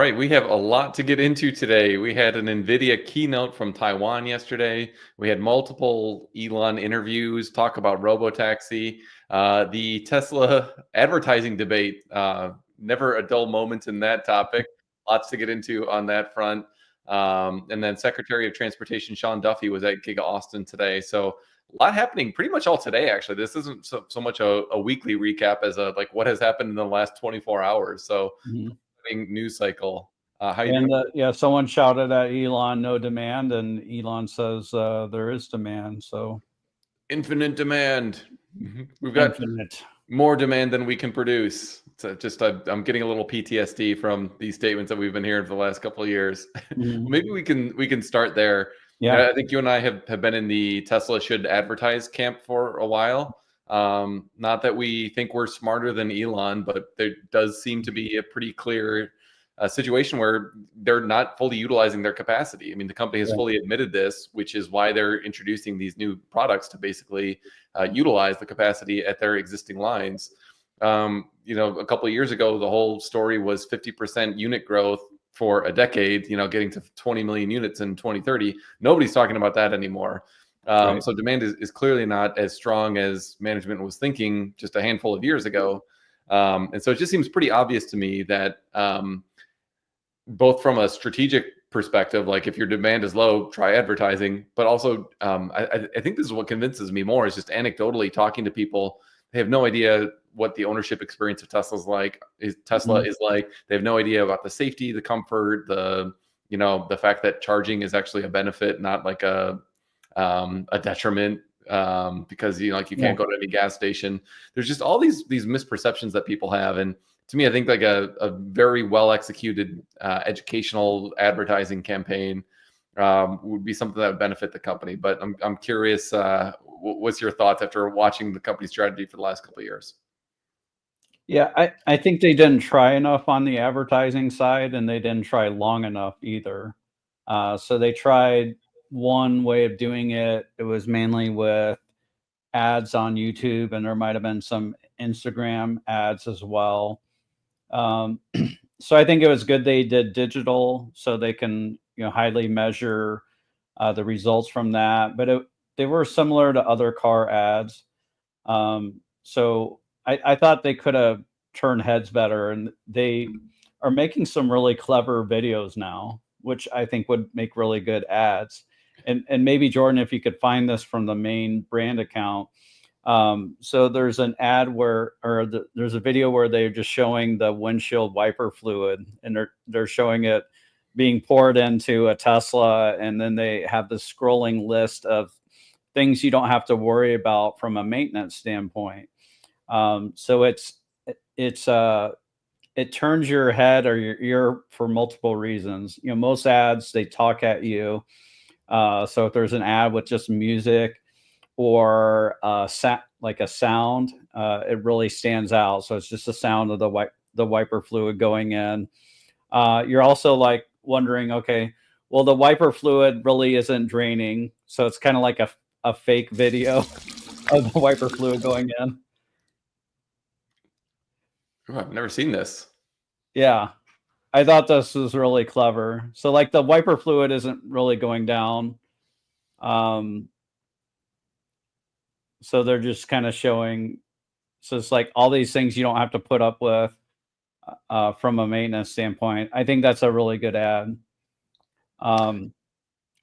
right, we have a lot to get into today. We had an NVIDIA keynote from Taiwan yesterday. We had multiple Elon interviews, talk about Robotaxi, the Tesla advertising debate. Never a dull moment in that topic. Lots to get into on that front. And then Secretary of Transportation Sean Duffy was at Giga Austin today. So a lot happening pretty much all today, actually. This isn't so much a weekly recap as a like what has happened in the last 24 hours. So news cycle. How you And doing? yeah, someone shouted at Elon, "No demand," and Elon says there is demand. So Infinite demand. We've got infinite. more demand than we can produce. So just I'm getting a little PTSD from these statements that we've been hearing for the last couple of years. Mhm. Maybe we can start there. Yeah. I think you and I have been in the Tesla should advertise camp for a while. Not that we think we're smarter than Elon, but there does seem to be a pretty clear situation where they're not fully utilizing their capacity. I mean, the company has Right. fully admitted this, which is why they're introducing these new products to basically utilize the capacity at their existing lines. A couple of years ago, the whole story was 50% unit growth for a decade, getting to 20 million units in 2030. Nobody's talking about that anymore. Right. So demand is clearly not as strong as management was thinking just a handful of years ago. And so it just seems pretty obvious to me that both from a strategic perspective, like if your demand is low, try advertising. But also, I think this is what convinces me more is just anecdotally talking to people. They have no idea what the ownership experience of Tesla is like. They have no idea about the safety, the comfort, the fact that charging is actually a benefit, not like a detriment. Because you can't go to any gas station. There's just all these misperceptions that people have, and to me, I think like a very well executed educational advertising campaign would be something that would benefit the company. But I'm curious, what's your thoughts after watching the company strategy for the last couple of years? Yeah, I think they didn't try enough on the advertising side, and they didn't try long enough either. So they tried one way of doing it. It was mainly with ads on YouTube, and there might have been some Instagram ads as well. So I think it was good they did digital, so they can highly measure the results from that. But they were similar to other car ads. So I thought they could have turned heads better, and they are making some really clever videos now, which I think would make really good ads. And maybe Jordan, if you could find this from the main brand account. So there's an ad there's a video where they're just showing the windshield wiper fluid, and they're showing it being poured into a Tesla, and then they have the scrolling list of things you don't have to worry about from a maintenance standpoint. So it turns your head or your ear for multiple reasons. Most ads, they talk at you. So if there's an ad with just music or like a sound, it really stands out. So it's just the sound of the wiper fluid going in. You're also like wondering, okay, well, the wiper fluid really isn't draining. So it's kind of like a fake video of the wiper fluid going in. Oh, I've never seen this. Yeah. I thought this was really clever. So like the wiper fluid isn't really going down. So they're just kind of showing. So it's like all these things you don't have to put up with from a maintenance standpoint. I think that's a really good ad. Go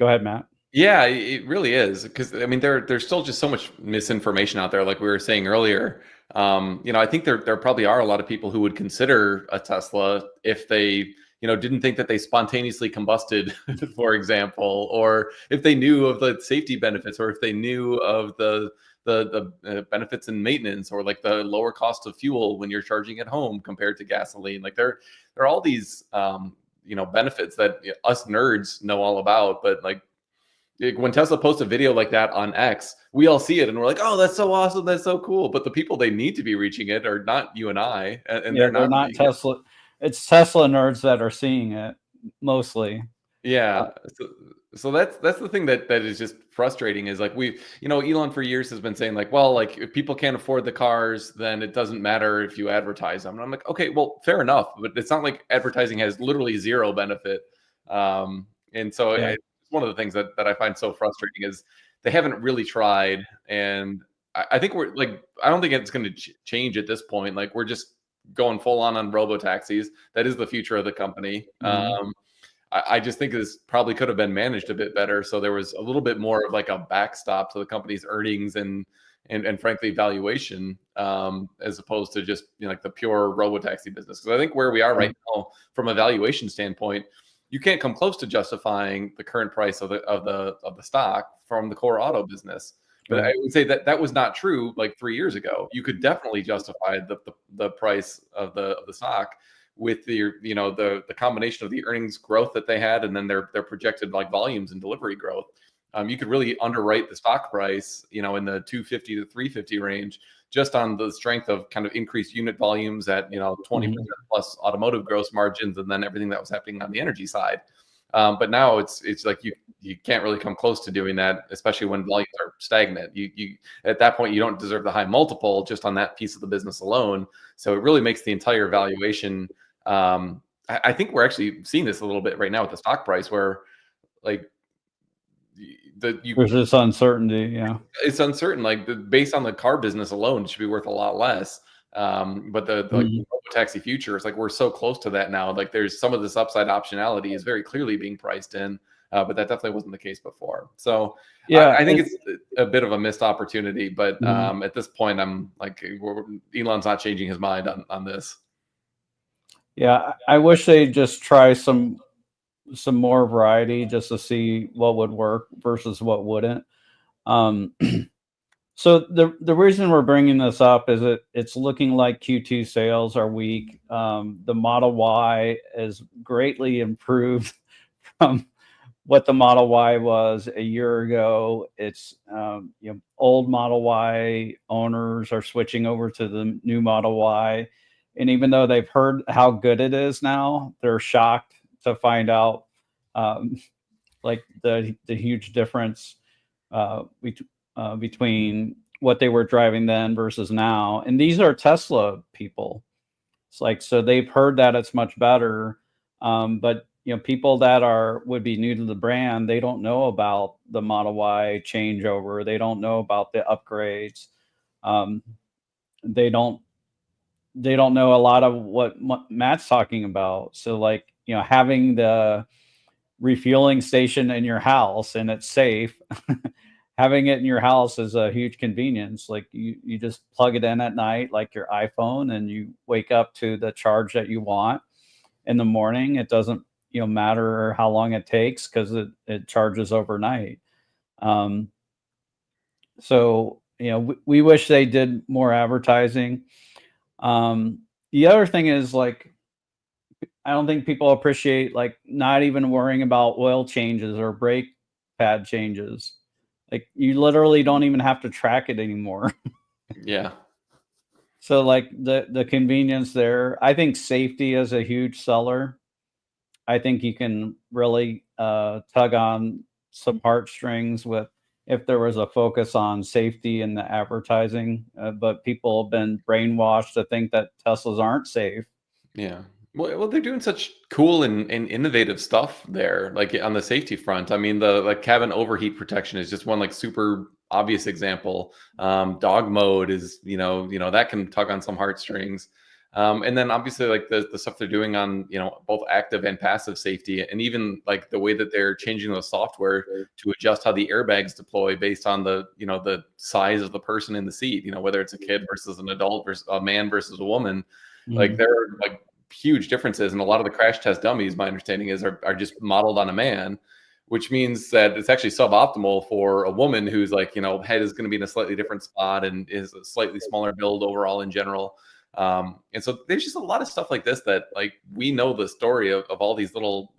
ahead, Matt. Yeah, it really is because I mean there's still just so much misinformation out there, like we were saying earlier. I think there probably are a lot of people who would consider a Tesla if they didn't think that they spontaneously combusted, for example, or if they knew of the safety benefits, or if they knew of the benefits in maintenance, or like the lower cost of fuel when you're charging at home compared to gasoline. Like there are all these benefits that us nerds know all about, but like when Tesla posts a video like that on X, we all see it and we're like, "Oh, that's so awesome! That's so cool!" But the people they need to be reaching it are not you and I, and Yeah, they're they're not not seeing it. Tesla. It's Tesla nerds that are seeing it mostly. Yeah. So that's the thing that is just frustrating is like Elon for years has been saying like, well, like if people can't afford the cars, then it doesn't matter if you advertise them. And I'm like, okay, well, fair enough, but it's not like advertising has literally zero benefit. And so Yeah. it's one of the things that I find so frustrating is they haven't really tried. And I think we're like, I don't think it's going to change at this point. Like we're just going full on robotaxis. That is the future of the company. Mhm. I just think this probably could have been managed a bit better. So there was a little bit more of like a backstop to the company's earnings and frankly valuation, as opposed to just like the pure robotaxi business. Because I think where we are right now, from a valuation standpoint, you can't come close to justifying the current price of the stock from the core auto business. But I would say that was not true like 3 years ago. You could definitely justify the price of the stock with the combination of the earnings growth that they had and then their projected like volumes and delivery growth. You could really underwrite the stock price, in the 250 to 350 range, just on the strength of kind of increased unit volumes at 20% plus automotive gross margins, and then everything that was happening on the energy side. But now it's like you can't really come close to doing that, especially when volumes are stagnant. You at that point you don't deserve the high multiple just on that piece of the business alone. So it really makes the entire valuation. I think we're actually seeing this a little bit right now with the stock price, where like There's this uncertainty. Yeah. it's uncertain. Like based on the car business alone, it should be worth a lot less. But the like taxi future is like we're so close to that now. Like there's some of this upside optionality is very clearly being priced in, but that definitely wasn't the case before. So Yeah. I think it's a bit of a missed opportunity. But at this point, I'm like, Elon's not changing his mind on this. Yeah, I wish they'd just try some more variety just to see what would work versus what wouldn't. Um, so the reason we're bringing this up is it's looking like Q2 sales are weak. The Model Y is greatly improved from what the Model Y was a year ago. It's old Model Y owners are switching over to the new Model Y, and even though they've heard how good it is now, they're shocked to find out like the huge difference between what they were driving then versus now. And these are Tesla people. It's like, so they've heard that it's much better, but people that would be new to the brand, they don't know about the Model Y changeover. They don't know about the upgrades. They don't know a lot of what Matt's talking about. So like, having the refueling station in your house and it's safe, having it in your house is a huge convenience. Like you just plug it in at night, like your iPhone, and you wake up to the charge that you want in the morning. It doesn't matter how long it takes because it charges overnight. So we wish they did more advertising. The other thing is like, I don't think people appreciate like not even worrying about oil changes or brake pad changes. Like you literally don't even have to track it anymore. Yeah. So like the convenience there, I think safety is a huge seller. I think you can really tug on some heartstrings with if there was a focus on safety in the advertising, but people have been brainwashed to think that Teslas aren't safe. Yeah. Well, they're doing such cool and innovative stuff there, like on the safety front. I mean, the like cabin overheat protection is just one like super obvious example. Dog mode is, that can tug on some heartstrings. And then obviously like the stuff they're doing on, both active and passive safety, and even like the way that they're changing the software to adjust how the airbags deploy based on the size of the person in the seat, whether it's a kid versus an adult versus a man versus a woman. Like there are like huge differences, and a lot of the crash test dummies, my understanding is, are just modeled on a man, which means that it's actually suboptimal for a woman who's like, head is going to be in a slightly different spot and is a slightly smaller build overall in general. And so there's just a lot of stuff like this that like we know the story of all these little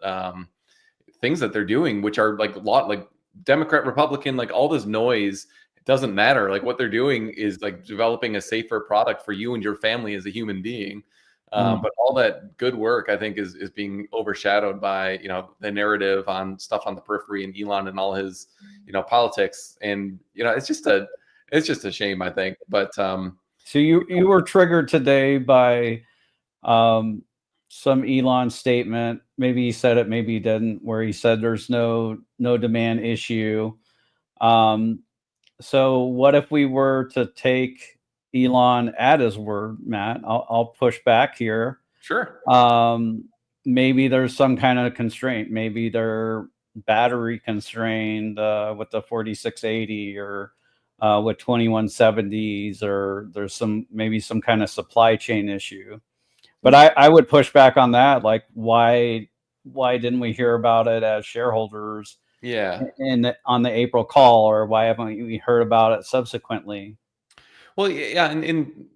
things that they're doing, which are like a lot like Democrat, Republican, like all this noise. It doesn't matter. Like what they're doing is like developing a safer product for you and your family as a human being. But all that good work, I think, is being overshadowed by the narrative on stuff on the periphery and Elon and all his politics, and it's just a shame, I think. But so you were triggered today by some Elon statement. Maybe he said it, maybe he didn't, where he said there's no demand issue. So what if we were to take Elon at his word, Matt? I'll push back here. Sure. Maybe there's some kind of constraint. Maybe they're battery constrained with the 4680 or with 2170s, or there's maybe some kind of supply chain issue. But I would push back on that. Like, why didn't we hear about it as shareholders? Yeah. On the April call, or why haven't we heard about it subsequently? Well, yeah, and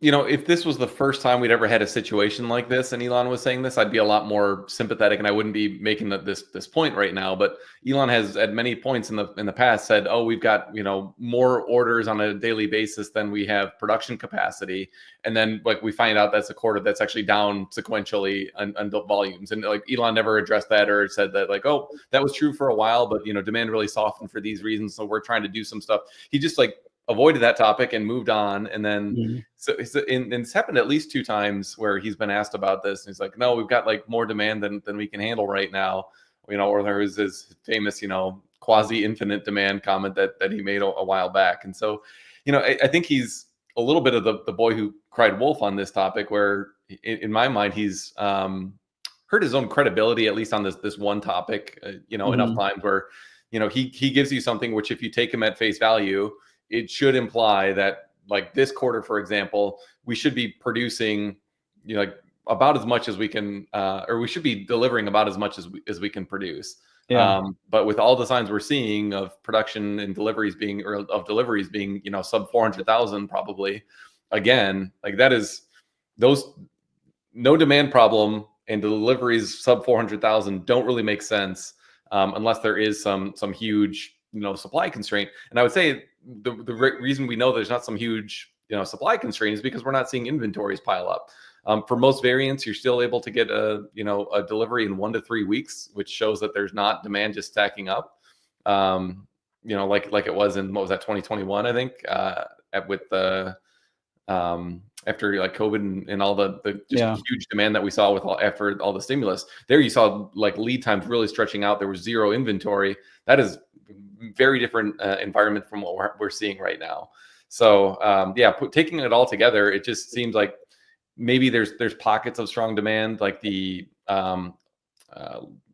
if this was the first time we'd ever had a situation like this, and Elon was saying this, I'd be a lot more sympathetic, and I wouldn't be making this point right now. But Elon has at many points in the past said, "Oh, we've got more orders on a daily basis than we have production capacity," and then like we find out that's a quarter that's actually down sequentially on the volumes, and like Elon never addressed that or said that like, "Oh, that was true for a while, but demand really softened for these reasons, so we're trying to do some stuff." He just like avoided that topic and moved on. And then so it's happened at least 2 times where he's been asked about this, and he's like, "No, we've got like more demand than we can handle right now." Or there was his famous quasi infinite demand comment that he made a while back. And so I think he's a little bit of the boy who cried wolf on this topic, where in my mind he's hurt his own credibility, at least on this one topic, enough times where he gives you something which, if you take him at face value, it should imply that, like this quarter, for example, we should be producing, like about as much as we can, or we should be delivering about as much as we can produce. Yeah. But with all the signs we're seeing of production and deliveries being, sub 400,000, probably, again, like that is those no demand problem and deliveries sub 400,000 don't really make sense unless there is some huge supply constraint. And I would say the reason we know there's not some huge supply constraint is because we're not seeing inventories pile up. For most variants, you're still able to get a delivery in 1 to 3 weeks, which shows that there's not demand just stacking up. Like it was in, what was that, 2021, I think, with the after like COVID and all the huge demand that we saw after all the stimulus. There you saw like lead times really stretching out. There was zero inventory. That is very different environment from what we're seeing right now. So taking it all together, it just seems like maybe there's pockets of strong demand, like the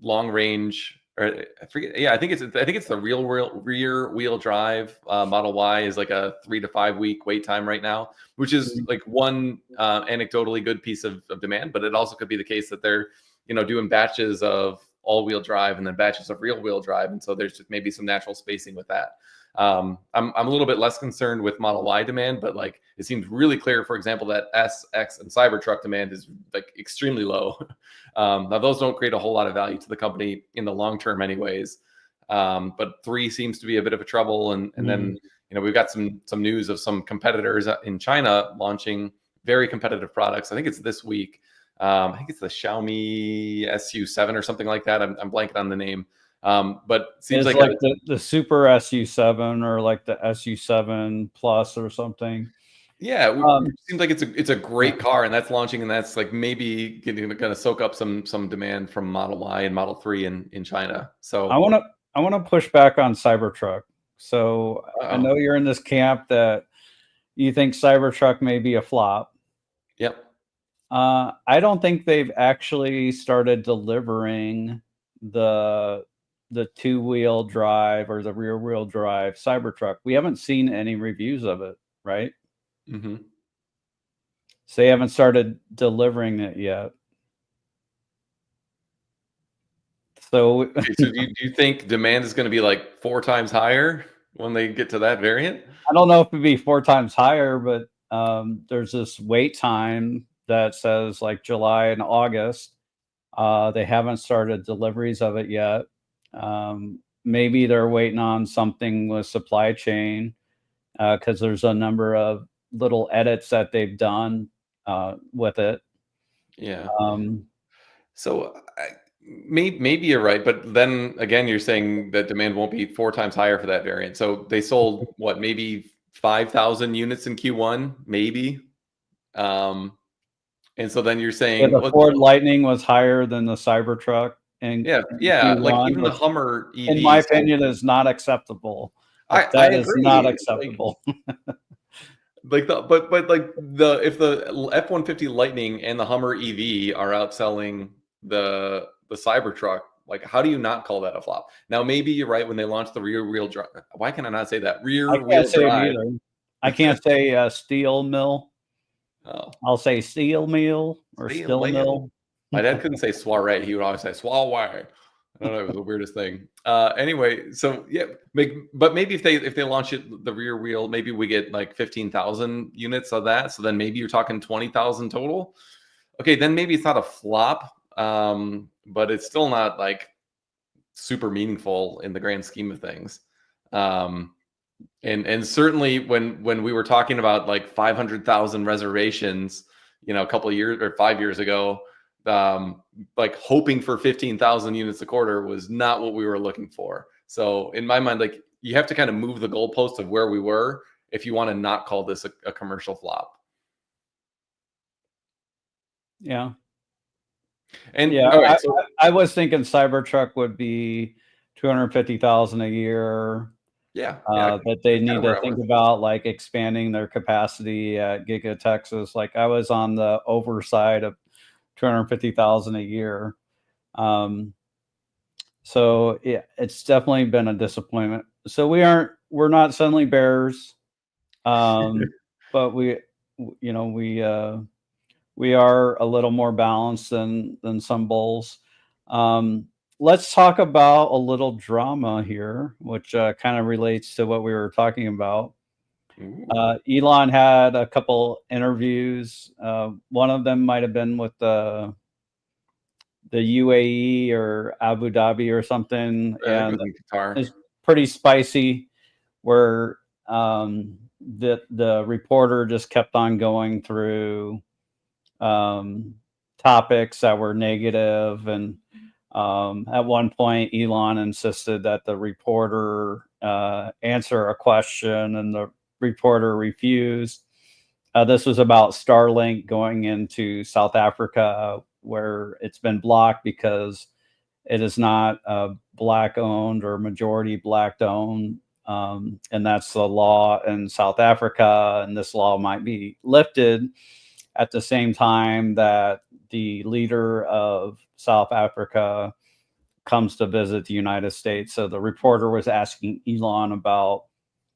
long range, or I forget. Yeah, I think it's the rear wheel drive Model Y is like a 3 to 5 week wait time right now, which is like one anecdotally good piece of demand. But it also could be the case that they're doing batches of all-wheel drive and then batches of rear-wheel drive, and so there's just maybe some natural spacing with that. I'm a little bit less concerned with Model Y demand, but like it seems really clear, for example, that S, X, and Cybertruck demand is like extremely low. Now those don't create a whole lot of value to the company in the long term, anyways. But 3 seems to be a bit of a trouble, and then we've got some news of some competitors in China launching very competitive products. I think it's this week. I think it's the Xiaomi SU7 or something like that. I'm blanking on the name. But it seems like the Super SU7 or like the SU7 Plus or something. Yeah, it seems like it's a great car, and that's launching, and that's like maybe going to soak up some demand from Model Y and Model 3 in China. So I want to push back on Cybertruck. So I know you're in this camp that you think Cybertruck may be a flop. Yep. I don't think they've actually started delivering the 2-wheel drive or the rear wheel drive Cybertruck. We haven't seen any reviews of it, right? Mm-hmm. So they haven't started delivering it yet. So, so do you think demand is going to be like 4 times higher when they get to that variant? I don't know if it'd be 4 times higher, but there's this wait time that says like July and August. They haven't started deliveries of it yet. Maybe they're waiting on something with supply chain because there's a number of little edits that they've done with it. Yeah. Um, So maybe you're right, but then again, you're saying that demand won't be 4 times higher for that variant. So they sold what, maybe 5,000 units in Q1, maybe. And so then you're yeah, saying, the well, Ford Lightning was higher than the Cybertruck in yeah, like Q1, even the which, Hummer in my EV sold. opinion, is not acceptable. Like, I that is not agree. acceptable. Like the but like the if the F-150 Lightning and the Hummer EV are outselling the Cybertruck, like how do you not call that a flop? Now maybe you're right when they launched the rear wheel drive. Why can I not say that? I Rear can't wheel say it drive. either. I can't say steel mill. Oh, I'll say steel mill or steel still wheel. mill. My dad couldn't say soiree. He would always say soiree. I don't know. It was the weirdest thing. Anyway, so yeah, but maybe if they launch it the rear wheel, maybe we get like 15,000 units of that. So then maybe you're talking 20,000 total. Okay, then maybe it's not a flop, but it's still not like super meaningful in the grand scheme of things. Um, and certainly when we were talking about like 500,000 reservations, a couple of years or 5 years ago, like hoping for 15,000 units a quarter was not what we were looking for. So in my mind, like you have to kind of move the goalpost of where we were if you want to not call this a commercial flop. Yeah. And Yeah. all right, so I was thinking Cybertruck would be 250,000 a year. yeah, But they that's kind need of to where I think was. about like expanding their capacity at Giga, Texas. Like, I was on the overside of 250,000 a year. Um, so yeah, it's definitely been a disappointment. So we're not suddenly bears. But you know, we are a little more balanced than some bulls. Um, let's talk about a little drama here, which kind of relates to what we were talking about. Ooh, Elon had a couple interviews. One of them might have been with the UAE or Abu Dhabi or something, I think it and was in Qatar. it's pretty spicy. Where the reporter just kept on going through topics that were negative, and at one point, Elon insisted that the reporter answer a question, and the reporter refused. This was about Starlink going into South Africa, where it's been blocked because it is not black owned or majority black owned. And that's the law in South Africa. And this law might be lifted at the same time that the leader of South Africa comes to visit the United States. So the reporter was asking Elon about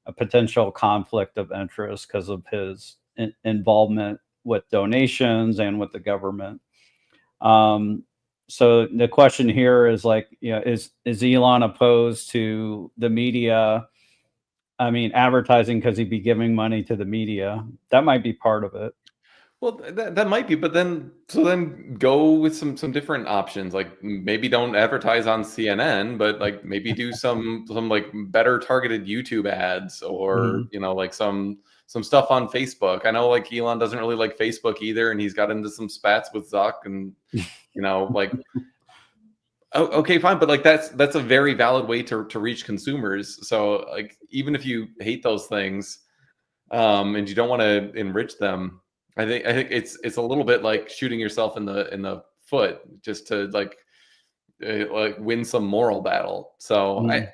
a potential conflict of interest because of his involvement with donations and with the government. Um, so the question here is like, is Elon opposed to the media? I mean, advertising because he'd be giving money to the media. That might be part of it. Well, that might be, but then go with some different options. Like maybe don't advertise on CNN, but like maybe do some like better targeted YouTube ads, or Mhm. like some stuff on Facebook. I know like Elon doesn't really like Facebook either, and he's got into some spats with Zuck, and like okay, fine, but like that's a very valid way to reach consumers. So like even if you hate those things, and you don't want to enrich them, I think it's a little bit like shooting yourself in the foot just to like win some moral battle. So Mhm.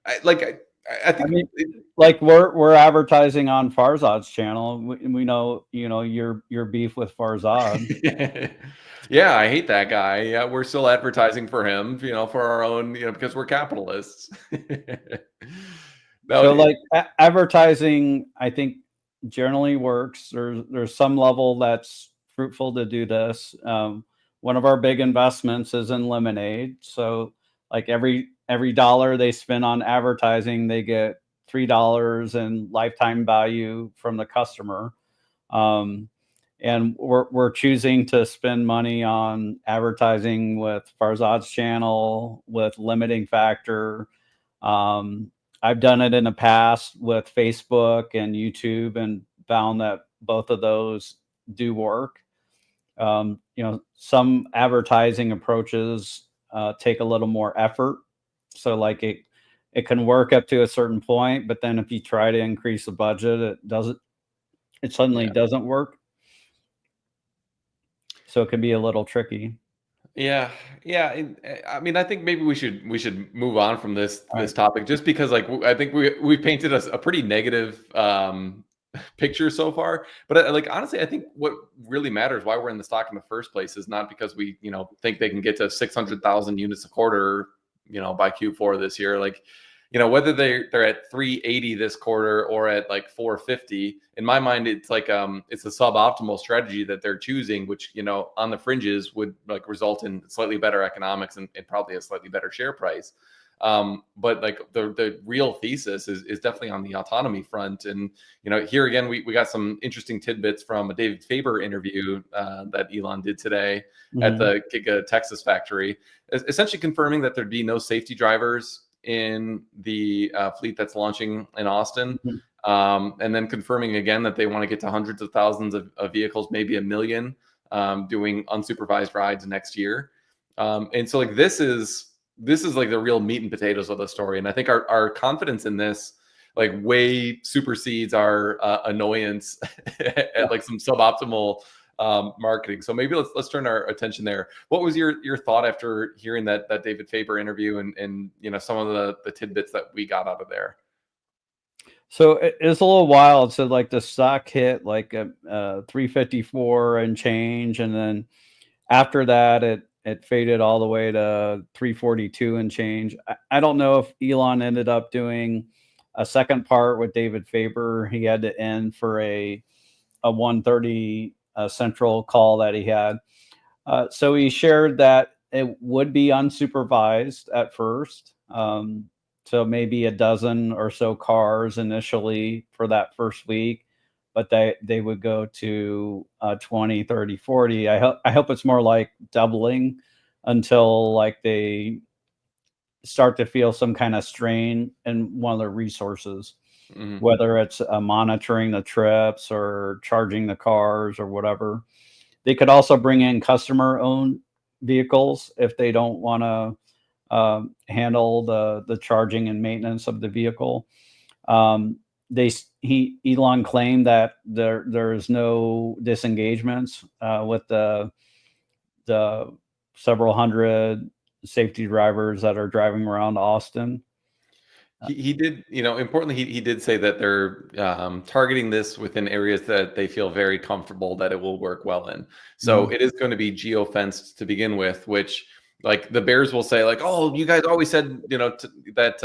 I I think mean, like we're advertising on Farzad's channel. We know, your beef with Farzad. yeah, I hate that guy. Yeah, we're still advertising for him, for our own, because we're capitalists. No, So like advertising, I think generally works. There's some level that's fruitful to do this. One of our big investments is in Lemonade. So like every dollar they spend on advertising, they get $3 in lifetime value from the customer. Um, and we're choosing to spend money on advertising with Farzad's channel, with limiting factor. Um, I've done it in the past with Facebook and YouTube and found that both of those do work. Some advertising approaches take a little more effort. So like it can work up to a certain point, but then if you try to increase the budget, it suddenly Yeah. doesn't work. So it can be a little tricky. Yeah, yeah. I mean, I think maybe we should move on from this All right. this topic just because like I think we painted a pretty negative picture so far. But like honestly, I think what really matters why we're in the stock in the first place is not because we think they can get to 600,000 units a quarter by Q4 this year. Like whether they're at 380 this quarter or at like 450, in my mind it's like it's a suboptimal strategy that they're choosing, which on the fringes would like result in slightly better economics and probably a slightly better share price. But like the real thesis is definitely on the autonomy front. And here again we got some interesting tidbits from a David Faber interview that Elon did today at the Giga Texas factory, essentially confirming that there'd be no safety drivers in the fleet that's launching in Austin. And then confirming again that they want to get to hundreds of thousands of vehicles, maybe 1 million, doing unsupervised rides next year. And so like this is like the real meat and potatoes of the story. And I think our confidence in this like way supersedes our annoyance at like some suboptimal marketing. So maybe let's turn our attention there. What was your thought after hearing that David Faber interview and some of the tidbits that we got out of there? So it's a little wild. So like the stock hit like a 354 and change, and then after that it faded all the way to 342 and change. I don't know if Elon ended up doing a second part with David Faber. He had to end for a 1:30 central call that he had. So he shared that it would be unsupervised at first. So maybe a dozen or so cars initially for that first week, but they would go to 20, 30, 40. I hope it's more like doubling until like they start to feel some kind of strain in one of their resources, whether it's monitoring the trips or charging the cars or whatever. They could also bring in customer-owned vehicles if they don't want to handle the charging and maintenance of the vehicle. Elon claimed that there is no disengagements with the several hundred safety drivers that are driving around Austin. He did, importantly, he did say that they're targeting this within areas that they feel very comfortable that it will work well in. So it is going to be geofenced to begin with, which like the bears will say like, oh, you guys always said, that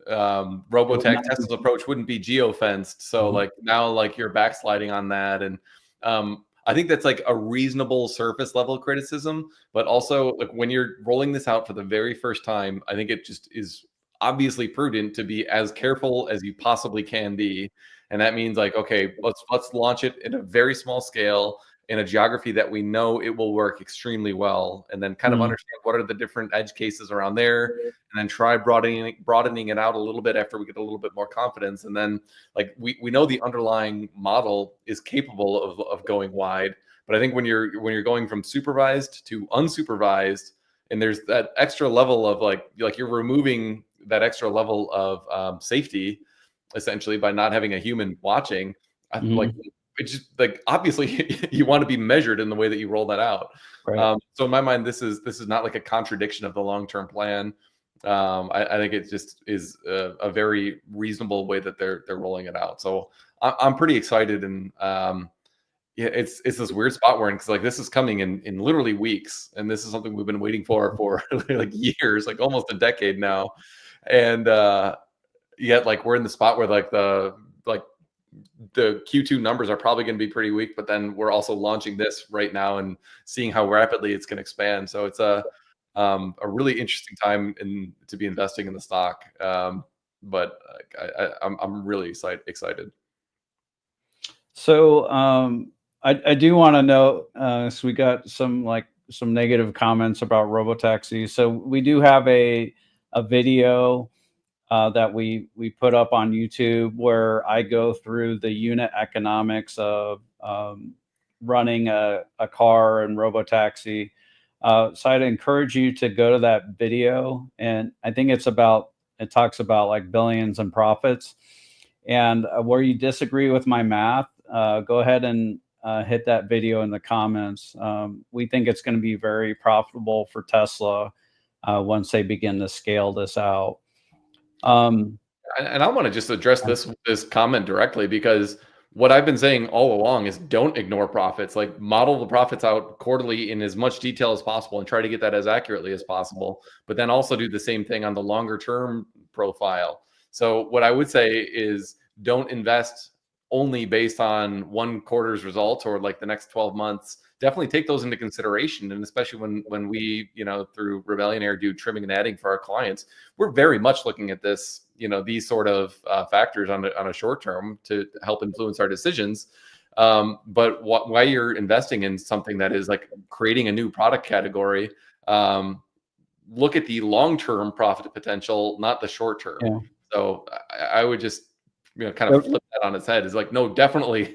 Robotaxi Tesla's approach wouldn't be geofenced. So like now like you're backsliding on that. And I think that's like a reasonable surface level criticism, but also like when you're rolling this out for the very first time, I think it just is obviously prudent to be as careful as you possibly can be. And that means like, okay, let's launch it in a very small scale in a geography that we know it will work extremely well, and then kind of understand what are the different edge cases around there, and then try broadening it out a little bit after we get a little bit more confidence. And then like we know the underlying model is capable of going wide, but I think when you're going from supervised to unsupervised, and there's that extra level of like you're removing that extra level of safety essentially by not having a human watching. Like it's just like obviously you want to be measured in the way that you roll that out. Right. So in my mind, this is not like a contradiction of the long-term plan. I think it just is a very reasonable way that they're rolling it out. So I'm pretty excited, and yeah, it's this weird spot we're in because like this is coming in literally weeks, and this is something we've been waiting for like years, like almost a decade now, and yet like we're in the spot where like the Q2 numbers are probably going to be pretty weak, but then we're also launching this right now and seeing how rapidly it's going to expand. So it's a really interesting time to be investing in the stock. But I'm really excited. So I do want to note, so we got some negative comments about Robotaxi. So we do have a video that we put up on YouTube where I go through the unit economics of running a car and Robotaxi. So I'd encourage you to go to that video, and I think it talks about like billions and profits. And where you disagree with my math, go ahead and hit that video in the comments. We think it's going to be very profitable for Tesla once they begin to scale this out. And I want to just address this comment directly, because what I've been saying all along is don't ignore profits. Like, model the profits out quarterly in as much detail as possible and try to get that as accurately as possible. But then also do the same thing on the longer term profile. So what I would say is don't invest only based on one quarter's results or like the next 12 months. Definitely take those into consideration. And especially when we, through Rebellion Air do trimming and adding for our clients, we're very much looking at this, these sort of factors on a short term to help influence our decisions. But why you're investing in something that is like creating a new product category, look at the long-term profit potential, not the short term. Yeah. So I would just, kind of flip that on its head. Is like, no, definitely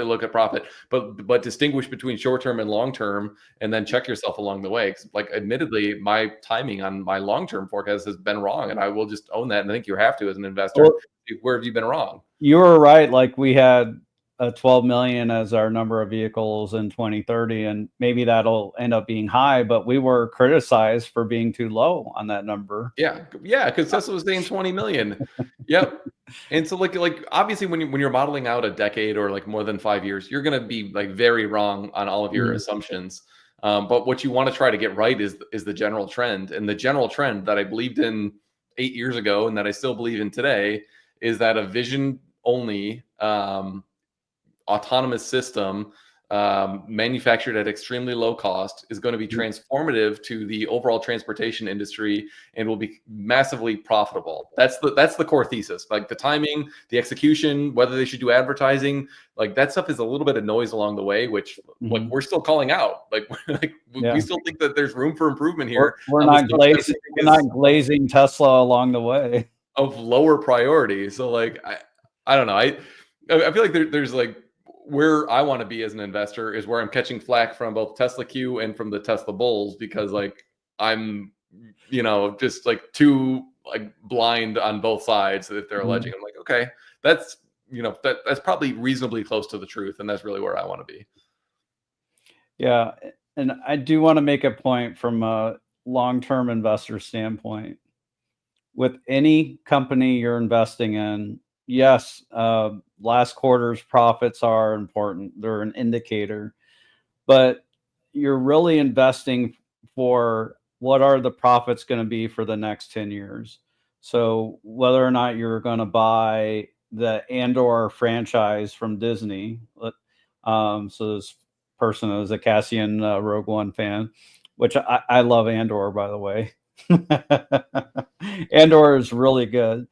look at profit, but distinguish between short term and long term, and then check yourself along the way. Like, admittedly, my timing on my long term forecast has been wrong, and I will just own that. And I think you have to, as an investor. Well, where have you been wrong? You were right. Like, we had 12 million as our number of vehicles in 2030, and maybe that'll end up being high, but we were criticized for being too low on that number. Yeah, because Tesla was saying 20 million. Yep. And so like obviously when you're modeling out a decade or like more than 5 years, you're going to be like very wrong on all of your assumptions. But what you want to try to get right is the general trend. And the general trend that I believed in 8 years ago and that I still believe in today is that a vision only autonomous system manufactured at extremely low cost is going to be transformative to the overall transportation industry and will be massively profitable. That's the core thesis. Like, the timing, the execution, whether they should do advertising, like that stuff is a little bit of noise along the way, which like we're still calling out. We still think that there's room for improvement here. We're not glazing Tesla along the way of lower priority. So like I don't know. I feel like there's like, where I want to be as an investor is where I'm catching flack from both Tesla Q and from the Tesla bulls, because like I'm, just like too like blind on both sides that they're alleging. I'm like, okay, that's, that's probably reasonably close to the truth. And that's really where I want to be. Yeah. And I do want to make a point from a long-term investor standpoint. With any company you're investing in, yes, last quarter's profits are important. They're an indicator, but you're really investing for what are the profits going to be for the next 10 years. So whether or not you're going to buy the Andor franchise from Disney, so this person is a Cassian Rogue One fan, which I love Andor, by the way. Andor is really good.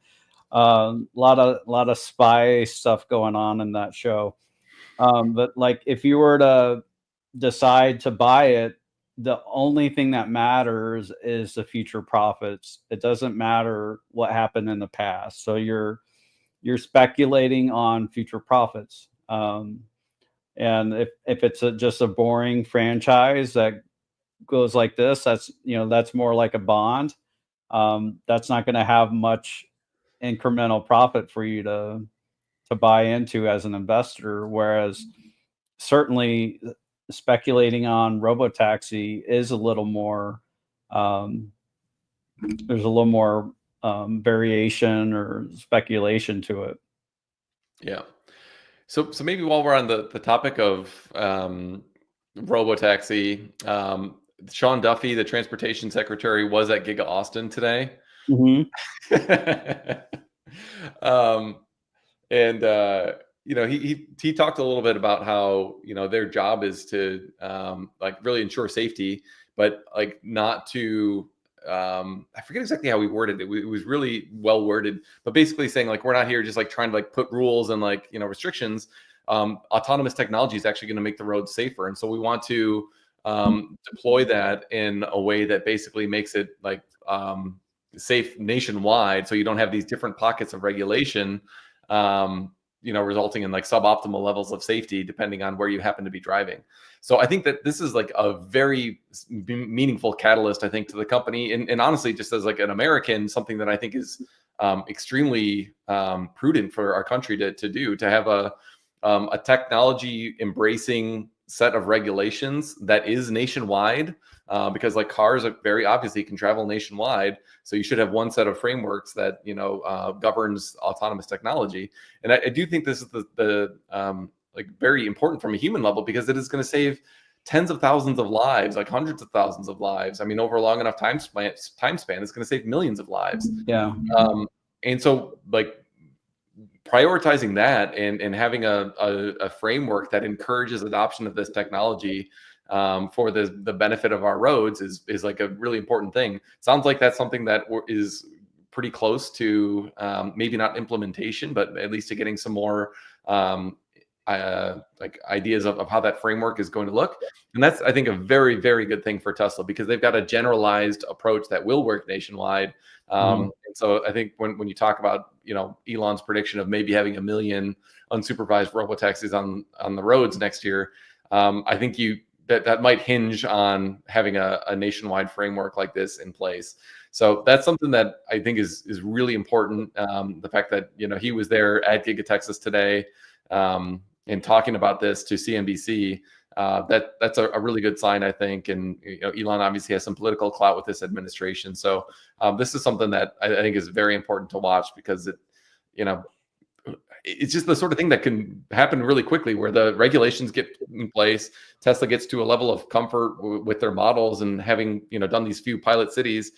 Lot of spy stuff going on in that show. But like, if you were to decide to buy it, the only thing that matters is the future profits. It doesn't matter what happened in the past. So you're speculating on future profits. And if it's just a boring franchise that goes like this, that's more like a bond. That's not going to have much incremental profit for you to buy into as an investor. Whereas certainly speculating on Robotaxi is a little more, there's a little more variation or speculation to it. Yeah. So maybe while we're on the topic of Robotaxi, Sean Duffy, the transportation secretary, was at Giga Austin today. And he talked a little bit about how their job is to like really ensure safety, but like not to I forget exactly how we worded it. It was really well worded, but basically saying like, we're not here just like trying to like put rules and like restrictions. Autonomous technology is actually going to make the roads safer, and so we want to deploy that in a way that basically makes it like safe nationwide, so you don't have these different pockets of regulation resulting in like suboptimal levels of safety depending on where you happen to be driving. So I think that this is like a very meaningful catalyst, I think, to the company, and honestly, just as like an American, something that I think is extremely prudent for our country to have a technology embracing set of regulations that is nationwide, because like cars are very obviously can travel nationwide. So you should have one set of frameworks that governs autonomous technology. And I do think this is the like very important from a human level, because it is going to save tens of thousands of lives, like hundreds of thousands of lives. I mean, over a long enough time span, it's going to save millions of lives. Yeah. And so like prioritizing that and having a framework that encourages adoption of this technology for the benefit of our roads is like a really important thing. Sounds like that's something that is pretty close to maybe not implementation, but at least to getting some more like ideas of how that framework is going to look. And that's, I think, a very, very good thing for Tesla, because they've got a generalized approach that will work nationwide. And so I think when you talk about, Elon's prediction of maybe having 1 million unsupervised robotaxis on the roads next year, I think that might hinge on having a nationwide framework like this in place. So that's something that I think is really important. The fact that, he was there at Giga Texas today, and talking about this to CNBC, that's a really good sign, I think. And Elon obviously has some political clout with this administration, so this is something that I think is very important to watch, because it's just the sort of thing that can happen really quickly, where the regulations get in place, Tesla gets to a level of comfort with their models, and having done these few pilot cities,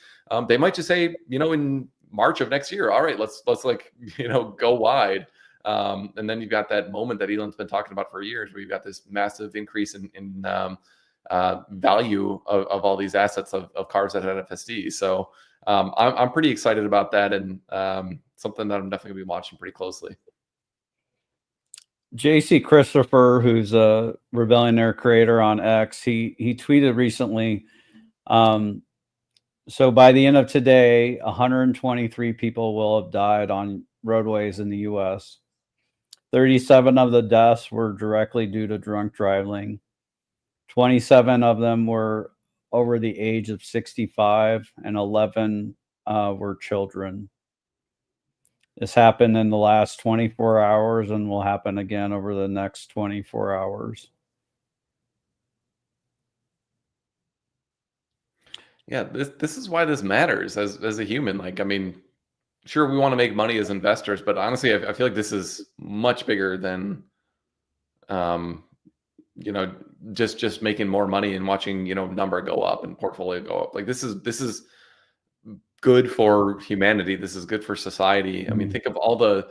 they might just say, in March of next year, all right, let's like go wide. And then you've got that moment that Elon's been talking about for years, where you've got this massive increase in value of all these assets of cars that had FSD. So I'm pretty excited about that, and something that I'm definitely gonna be watching pretty closely. JC Christopher, who's a Rebellionaire creator on X, he tweeted recently, so by the end of today, 123 people will have died on roadways in the US. 37 of the deaths were directly due to drunk driving. 27 of them were over the age of 65, and 11 were children. This happened in the last 24 hours and will happen again over the next 24 hours. Yeah, this is why this matters as a human. Like, I mean, sure, we want to make money as investors, but honestly, I feel like this is much bigger than, just making more money and watching, number go up and portfolio go up. Like, this is good for humanity. This is good for society. I mean, think of all the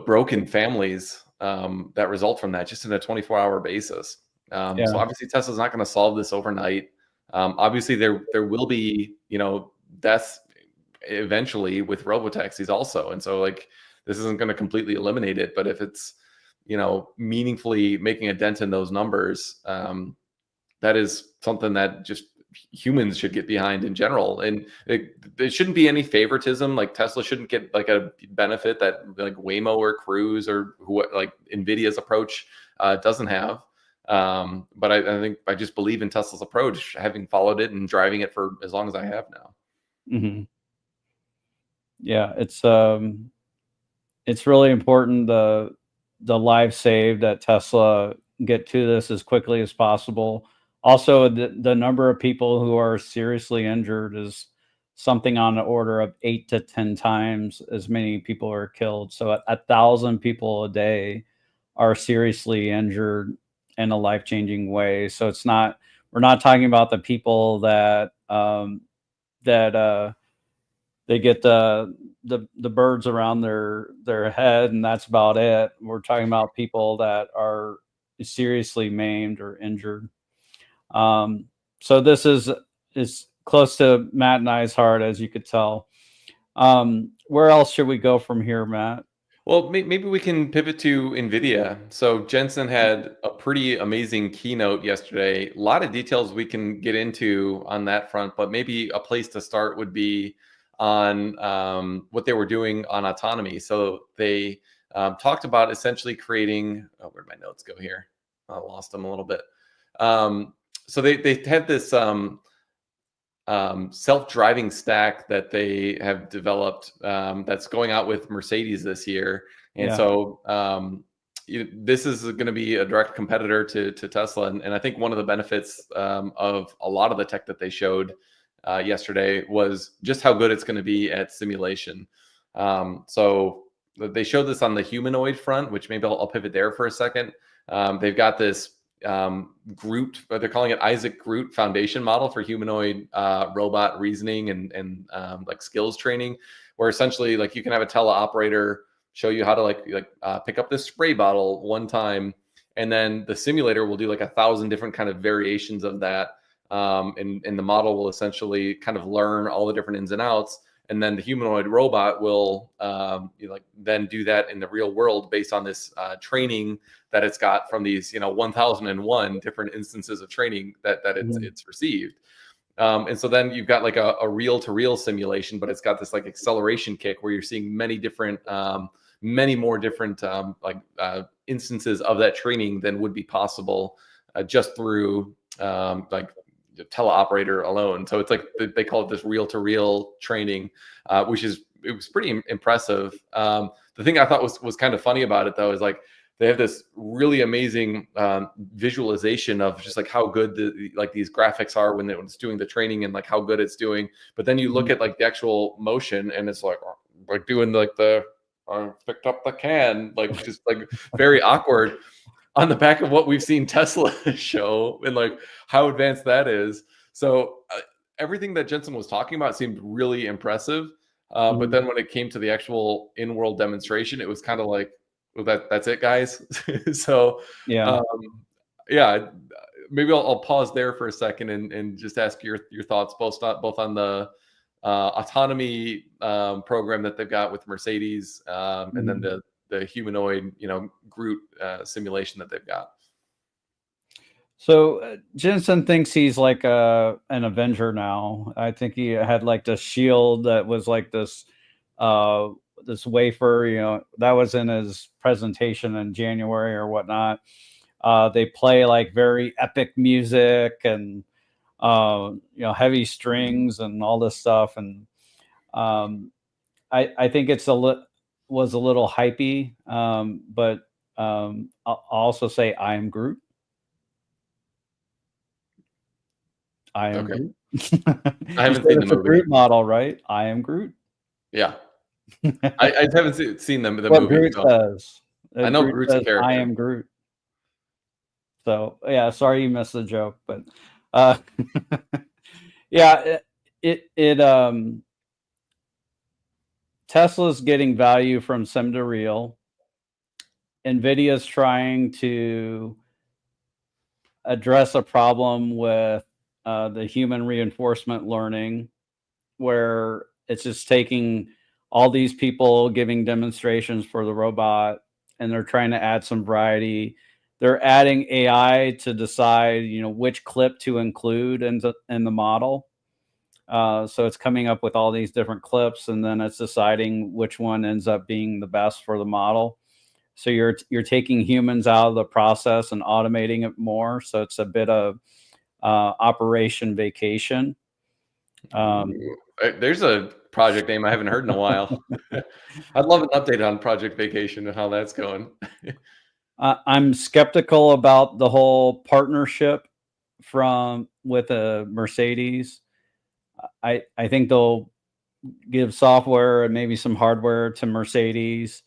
broken families that result from that, just in a 24-hour basis. So obviously Tesla's not going to solve this overnight. Obviously there will be, deaths eventually with robotaxis also. And so like, this isn't going to completely eliminate it, but if it's, meaningfully making a dent in those numbers, that is something that just humans should get behind in general. And there shouldn't be any favoritism. Like, Tesla shouldn't get like a benefit that like Waymo or Cruise or like NVIDIA's approach doesn't have. But I think I just believe in Tesla's approach, having followed it and driving it for as long as I have now. Mm-hmm. Yeah, it's really important the lives saved at Tesla get to this as quickly as possible. Also, the number of people who are seriously injured is something on the order of 8 to 10 times as many people are killed. So 1,000 people a day are seriously injured in a life-changing way. So we're not talking about the people that they get the birds around their head and that's about it. We're talking about people that are seriously maimed or injured. So this is close to Matt and I's heart, as you could tell. Where else should we go from here, Matt? Well, maybe we can pivot to NVIDIA. So Jensen had a pretty amazing keynote yesterday. A lot of details we can get into on that front, but maybe a place to start would be on what they were doing on autonomy. So they talked about essentially creating. Oh, where'd my notes go here? I lost them a little bit. So they had this self-driving stack that they have developed that's going out with Mercedes this year, and so this is going to be a direct competitor to Tesla. And I think one of the benefits of a lot of the tech that they showed yesterday was just how good it's going to be at simulation. So they showed this on the humanoid front, which maybe I'll pivot there for a second. They've got this Groot, they're calling it Isaac Groot Foundation model for humanoid robot reasoning and like skills training, where essentially like you can have a teleoperator show you how to pick up this spray bottle one time, and then the simulator will do like 1,000 different kind of variations of that, and the model will essentially kind of learn all the different ins and outs, and then the humanoid robot will then do that in the real world based on this training that it's got from these 1,001 different instances of training that it's received. And so then you've got like a reel-to-reel simulation, but it's got this like acceleration kick where you're seeing many more different instances of that training than would be possible just through like the teleoperator alone. So it's like they call it this reel-to-reel training, it was pretty impressive. The thing I thought was kind of funny about it though is like they have this really amazing visualization of just like how good these graphics are when it's doing the training and like how good it's doing. But then you look at like the actual motion and it's like doing like I picked up the can, like just like very awkward on the back of what we've seen Tesla show and like how advanced that is. So everything that Jensen was talking about seemed really impressive. But then when it came to the actual in-world demonstration, it was kind of like, well, that's it, guys. So maybe I'll pause there for a second and just ask your thoughts both on the autonomy program that they've got with Mercedes, and then the humanoid Groot simulation that they've got. So Jensen thinks he's like an Avenger now. I think he had like the shield that was like this this wafer, that was in his presentation in January or whatnot. They play like very epic music and heavy strings and all this stuff, and I think it's was a little hypey, but I'll also say I am Groot. I am Groot. I haven't seen the movie. Groot model, right? I am Groot. Yeah. I haven't seen the what movie. Groot says. I know Groot's a character. I am Groot. So yeah, sorry you missed the joke, but yeah, Tesla's getting value from sim to real. NVIDIA's trying to address a problem with the human reinforcement learning, where it's just taking all these people giving demonstrations for the robot, and they're trying to add some variety. They're adding AI to decide, which clip to include in the model. So it's coming up with all these different clips, and then it's deciding which one ends up being the best for the model. So you're taking humans out of the process and automating it more. So it's a bit of Operation Vacation. There's a project name I haven't heard in a while. I'd love an update on Project Vacation and how that's going. I'm skeptical about the whole partnership with Mercedes. I think they'll give software and maybe some hardware to Mercedes,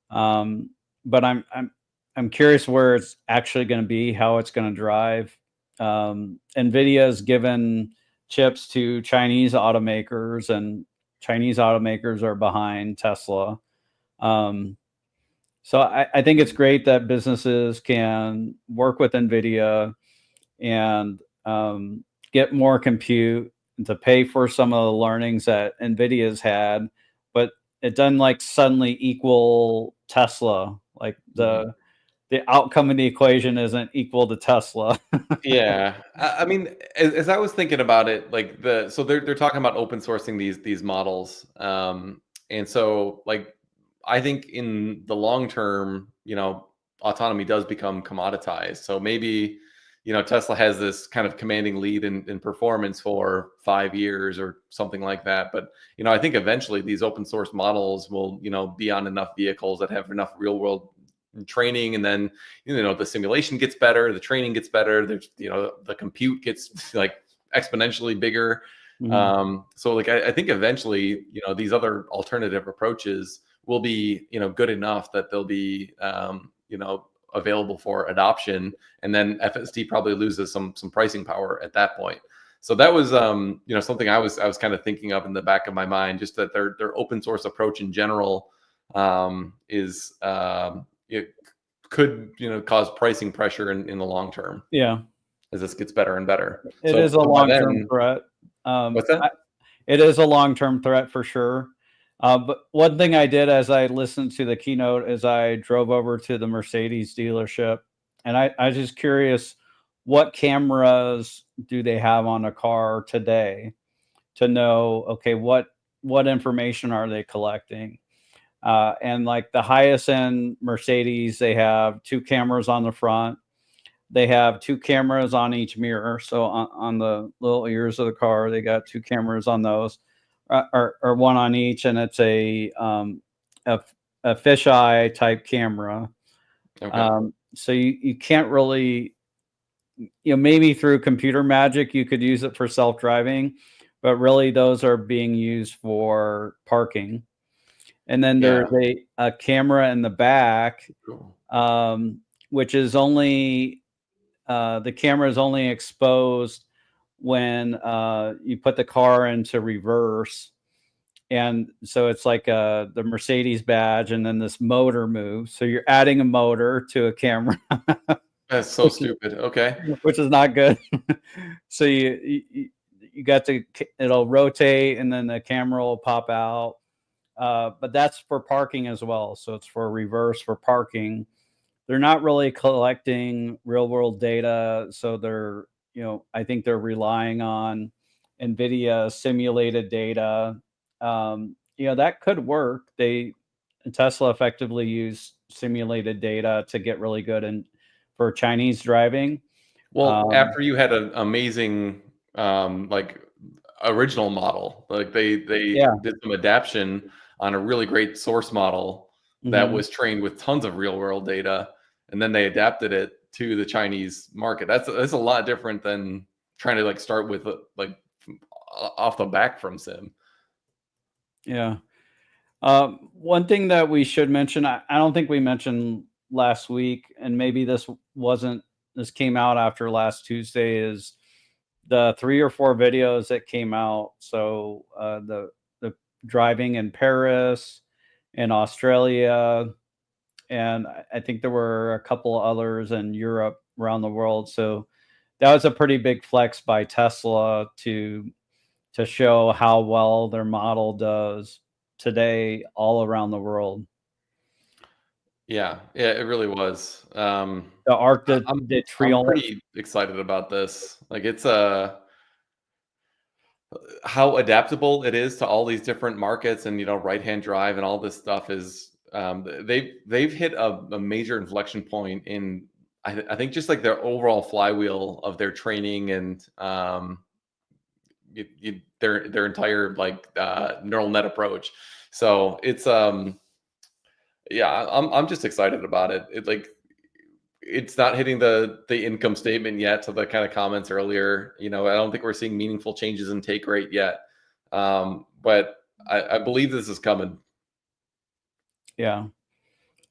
but I'm curious where it's actually going to be, how it's going to drive. NVIDIA's given chips to Chinese automakers, and Chinese automakers are behind Tesla. So I think it's great that businesses can work with NVIDIA and get more compute to pay for some of the learnings that NVIDIA's had, but it doesn't like suddenly equal Tesla. Like the outcome of the equation isn't equal to Tesla. Yeah, I mean, as I was thinking about it, like so they're talking about open sourcing these models, and so like I think in the long term, autonomy does become commoditized. So maybe, Tesla has this kind of commanding lead in performance for 5 years or something like that. But, I think eventually these open source models will, be on enough vehicles that have enough real world training, and then, the simulation gets better, the training gets better. There's, the compute gets like exponentially bigger. So like, I think eventually, these other alternative approaches will be, good enough that they'll be, available for adoption, and then FSD probably loses some pricing power at that point. So that was, something I was kind of thinking of in the back of my mind, just that their open source approach in general is it could, cause pricing pressure in the long term. Yeah, as this gets better and better. It is a long-term threat. What's that? It is a long-term threat for sure. But one thing I did as I listened to the keynote is I drove over to the Mercedes dealership, and I was just curious, what cameras do they have on a car today to know, okay, what information are they collecting? And like the highest end Mercedes, they have 2 cameras on the front. They have 2 cameras on each mirror. So on the little ears of the car, they got 2 cameras on those, or one on each, and it's a fisheye type camera. Okay. So you can't really, maybe through computer magic you could use it for self-driving, but really those are being used for parking. And then there's a camera in the back, which is only the camera is only exposed when you put the car into reverse. And so it's like the Mercedes badge, and then this motor moves. So you're adding a motor to a camera. That's so stupid. Okay. Which is not good. So you got to, it'll rotate, and then the camera will pop out. But that's for parking as well. So it's for reverse for parking. They're not really collecting real world data. So they're, I think they're relying on NVIDIA simulated data. That could work. Tesla effectively used simulated data to get really good for Chinese driving. Well, after you had an amazing, like original model, like they did some adaptation on a really great source model that was trained with tons of real world data, and then they adapted it to the Chinese market. That's a lot different than trying to like start with like off the back from sim. Yeah. One thing that we should mention, I don't think we mentioned last week, and maybe this came out after last Tuesday, is the 3 or 4 videos that came out. So the driving in Paris, in Australia, and I think there were a couple others in Europe, around the world. So that was a pretty big flex by Tesla to show how well their model does today all around the world. Yeah, it really was. The Arc de Triomphe. I'm pretty excited about this. Like, it's how adaptable it is to all these different markets, and right hand drive and all this stuff is they've hit a major inflection point in I think just like their overall flywheel of their training and their entire like neural net approach. So it's yeah, I'm just excited about it. It's not hitting the income statement yet, to the kind of comments earlier. I don't think we're seeing meaningful changes in take rate yet. But I believe this is coming. Yeah.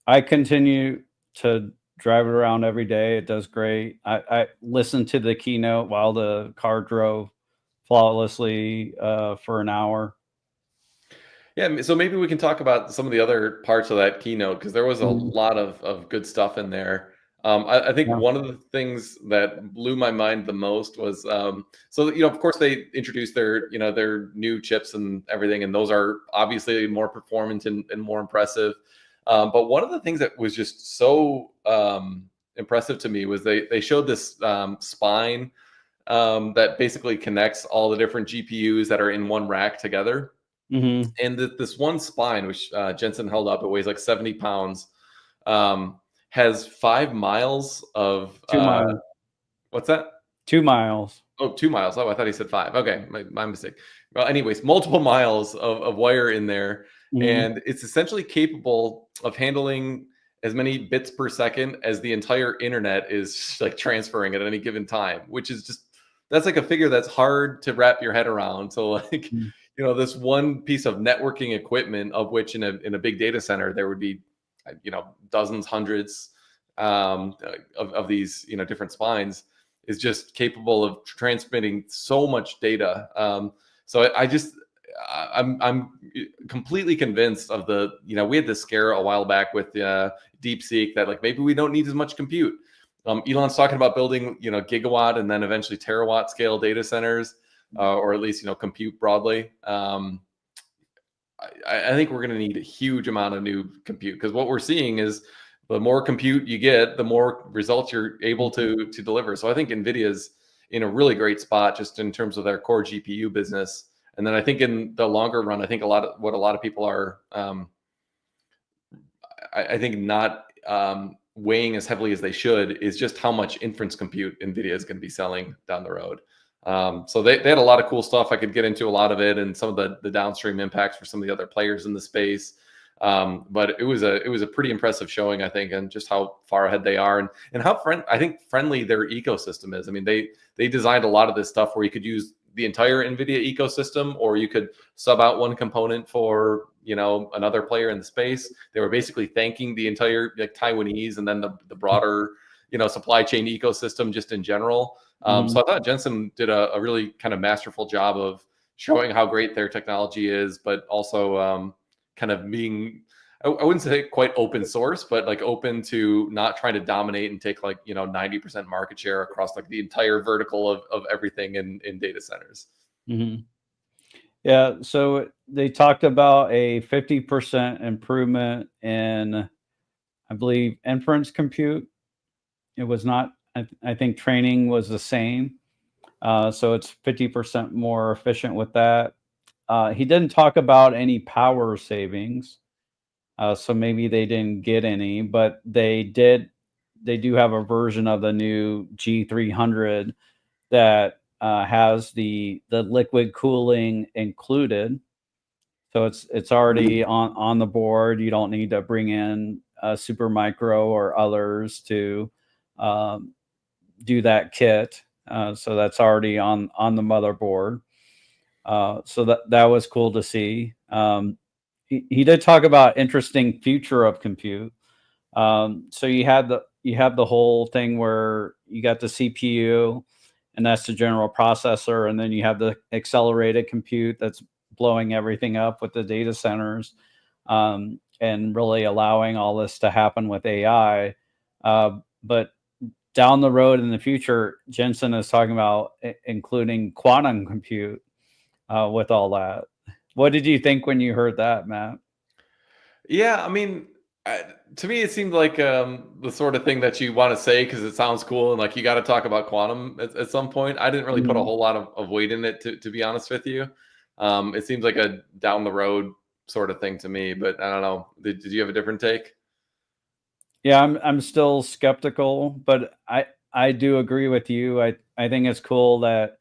I continue to drive it around every day. It does great. I listened to the keynote while the car drove flawlessly for an hour. Yeah, so maybe we can talk about some of the other parts of that keynote, because there was a lot of good stuff in there. I think one of the things that blew my mind the most was, so of course they introduced their their new chips and everything, and those are obviously more performant and more impressive. But one of the things that was just so impressive to me was they showed this spine that basically connects all the different GPUs that are in one rack together. Mm-hmm. And this one spine, which Jensen held up, it weighs like 70 pounds, has 5 miles of 2 miles. what's that? 2 miles. Oh, 2 miles. Oh, I thought he said 5. Okay, my mistake. Well, anyways, multiple miles of wire in there, Mm-hmm. and it's essentially capable of handling as many bits per second as the entire internet is like transferring at any given time, which is just that's like a figure that's hard to wrap your head around. So like, this one piece of networking equipment, of which in a big data center there would be, dozens, hundreds of these different spines, is just capable of transmitting so much data. So I'm completely convinced of we had this scare a while back with DeepSeek that like maybe we don't need as much compute. Elon's talking about building gigawatt and then eventually terawatt scale data centers, or at least compute broadly. I think we're going to need a huge amount of new compute, because what we're seeing is the more compute you get, the more results you're able to deliver. So I think NVIDIA's in a really great spot just in terms of their core GPU business. And then I think in the longer run, I think a lot of people are, I think not weighing as heavily as they should, is just how much inference compute NVIDIA is going to be selling down the road. So they had a lot of cool stuff. I could get into a lot of it and some of the downstream impacts for some of the other players in the space. But it was a pretty impressive showing, I think, and just how far ahead they are, and how friendly their ecosystem is. I mean, they designed a lot of this stuff where you could use the entire NVIDIA ecosystem, or you could sub out one component for another player in the space. They were basically thanking the entire Taiwanese and then the broader supply chain ecosystem just in general. So I thought Jensen did a really kind of masterful job of showing how great their technology is, but also kind of being, I wouldn't say quite open source, but like open to not trying to dominate and take 90% market share across like the entire vertical of everything in data centers. Mm-hmm. Yeah, so they talked about a 50% improvement in, I believe, inference compute. It was not, I think training was the same. So it's 50% more efficient with that. He didn't talk about any power savings. So maybe they didn't get any, but they do have a version of the new G300 that has the liquid cooling included. So it's already on the board. You don't need to bring in Supermicro or others to do that kit. So that's already on the motherboard. So that was cool to see. He did talk about interesting future of compute. So you have the whole thing where you got the CPU, and that's the general processor, and then you have the accelerated compute that's blowing everything up with the data centers, and really allowing all this to happen with AI. But down the road in the future, Jensen is talking about including quantum compute with all that. What did you think when you heard that, Matt? Yeah, I mean, to me, it seemed like the sort of thing that you want to say because it sounds cool and like you got to talk about quantum at some point. I didn't really put a whole lot of weight in it, to be honest with you. It seems like a down the road sort of thing to me, but I don't know. Did you have a different take? Yeah, I'm still skeptical, but I do agree with you. I think it's cool that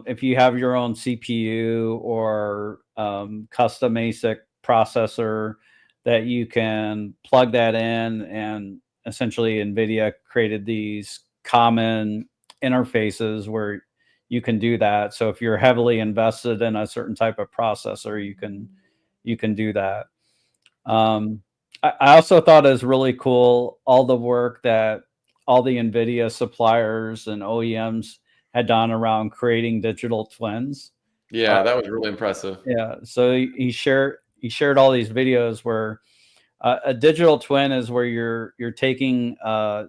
if you have your own CPU or custom ASIC processor, that you can plug that in, and essentially NVIDIA created these common interfaces where you can do that. So if you're heavily invested in a certain type of processor, you can do that. I also thought it was really cool all the work that all the NVIDIA suppliers and OEMs had done around creating digital twins. Yeah, that was really impressive. Yeah, so he shared all these videos where a digital twin is where you're taking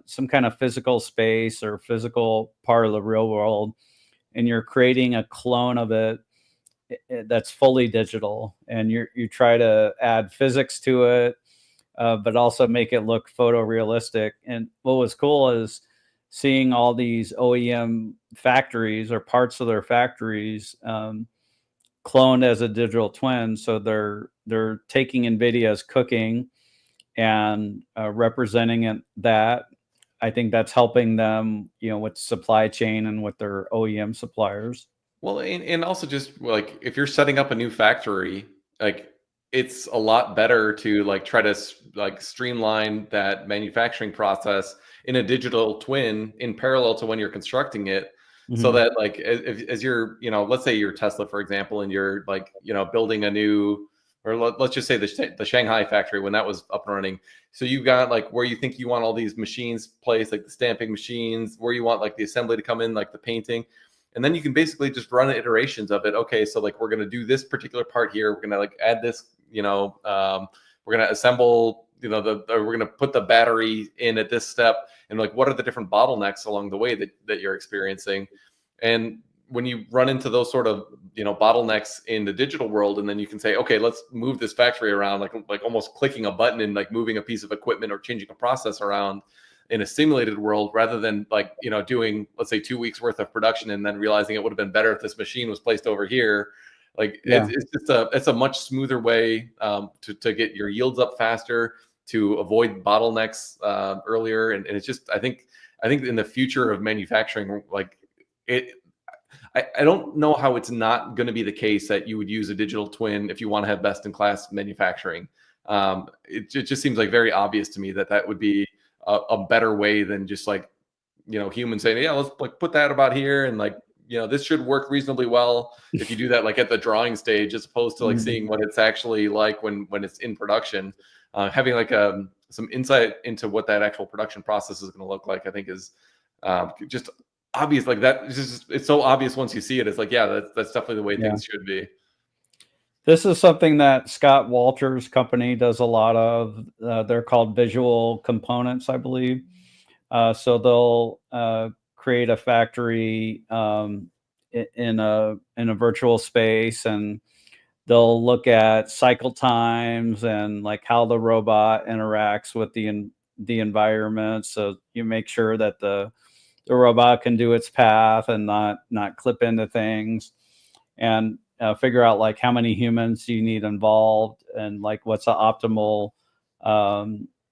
some kind of physical space or physical part of the real world, and you're creating a clone of it that's fully digital, and you try to add physics to it, but also make it look photorealistic. And what was cool is seeing all these OEM factories or parts of their factories cloned as a digital twin. So they're taking NVIDIA's cooking and representing it that. I think that's helping them, with supply chain and with their OEM suppliers. Well, and also just like if you're setting up a new factory, like it's a lot better to like try to like streamline that manufacturing process in a digital twin in parallel to when you're constructing it, so Mhm. that like as you're, let's say you're Tesla, for example, and you're like, building a new, or let's just say the Shanghai factory when that was up and running. So you've got like where you think you want all these machines placed, like the stamping machines, where you want like the assembly to come in, like the painting. And then you can basically just run iterations of it. Okay, so like we're going to do this particular part here. We're going to like add this, we're going to assemble, we're going to put the battery in at this step. And like, what are the different bottlenecks along the way that you're experiencing? And when you run into those sort of, bottlenecks in the digital world, and then you can say, okay, let's move this factory around, like almost clicking a button and like moving a piece of equipment or changing a process around in a simulated world, rather than like, doing, let's say 2 weeks worth of production and then realizing it would have been better if this machine was placed over here. Like Yeah. it's a much smoother way to get your yields up faster, to avoid bottlenecks earlier. And it's just, I think in the future of manufacturing, like I don't know how it's not going to be the case that you would use a digital twin if you want to have best in class manufacturing. It just seems like very obvious to me that would be a better way than just like, humans saying, yeah, let's like put that about here. And like, this should work reasonably well if you do that like at the drawing stage, as opposed to like seeing what it's actually like when it's in production. Having like some insight into what that actual production process is going to look like, I think is just obvious. Like that, it's so obvious once you see it. It's like, yeah, that's definitely the way Yeah. things should be. This is something that Scott Walter's company does a lot of. They're called visual components, I believe. So they'll create a factory in a virtual space, and they'll look at cycle times and like how the robot interacts with the environment. So you make sure that the robot can do its path and not clip into things, and figure out like how many humans you need involved, and like what's the optimal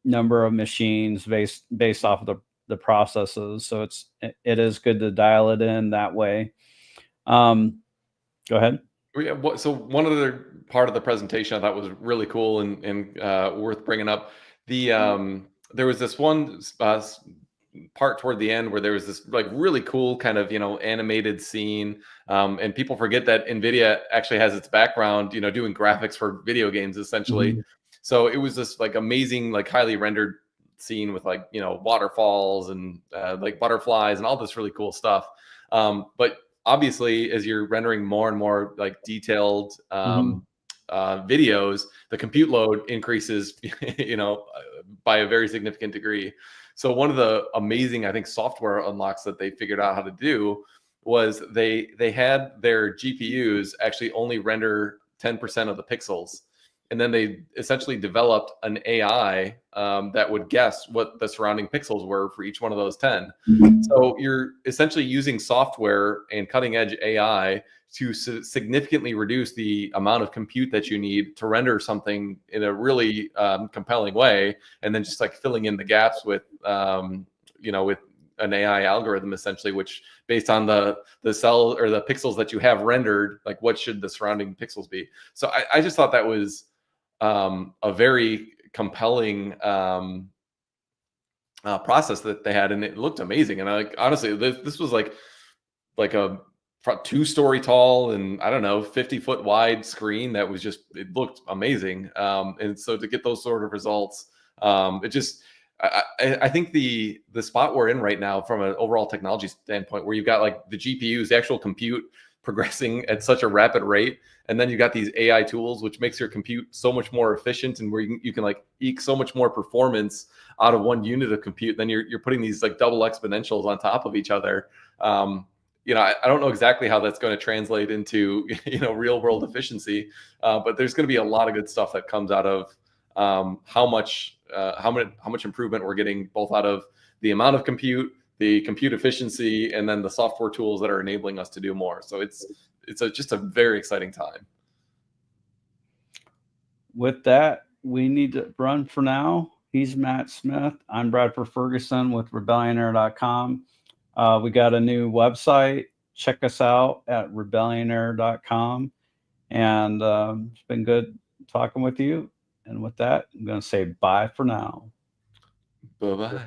number of machines based off of the processes. So it is good to dial it in that way. Go ahead. Yeah, so one other part of the presentation I thought was really cool and worth bringing up. There was this one part toward the end where there was this like really cool kind of animated scene, and people forget that NVIDIA actually has its background doing graphics for video games essentially. So it was this like amazing, like highly rendered scene with like waterfalls and like butterflies and all this really cool stuff. But obviously, as you're rendering more and more like detailed videos, the compute load increases, by a very significant degree. So one of the amazing, I think, software unlocks that they figured out how to do was they had their GPUs actually only render 10% of the pixels. And then they essentially developed an AI that would guess what the surrounding pixels were for each one of those 10. So you're essentially using software and cutting edge AI to significantly reduce the amount of compute that you need to render something in a really compelling way, and then just like filling in the gaps with with an AI algorithm essentially, which based on the cell or the pixels that you have rendered, like what should the surrounding pixels be. So I just thought that was a very compelling process that they had, and it looked amazing. And I like, honestly, this was like a 2-story tall and I don't know 50-foot wide screen that was just, it looked amazing. And so to get those sort of results, it just I think the spot we're in right now from an overall technology standpoint, where you've got like the GPUs, the actual compute progressing at such a rapid rate, and then you got these AI tools which makes your compute so much more efficient, and where you can like eke so much more performance out of one unit of compute. Then you're putting these like double exponentials on top of each other. I don't know exactly how that's going to translate into real world efficiency, but there's going to be a lot of good stuff that comes out of how much improvement we're getting, both out of the amount of compute, the compute efficiency, and then the software tools that are enabling us to do more. So it's just a very exciting time. With that, we need to run for now. He's Matt Smith. I'm Bradford Ferguson with rebellionaire.com. We got a new website. Check us out at rebellionaire.com. And it's been good talking with you. And with that, I'm going to say bye for now. Bye-bye.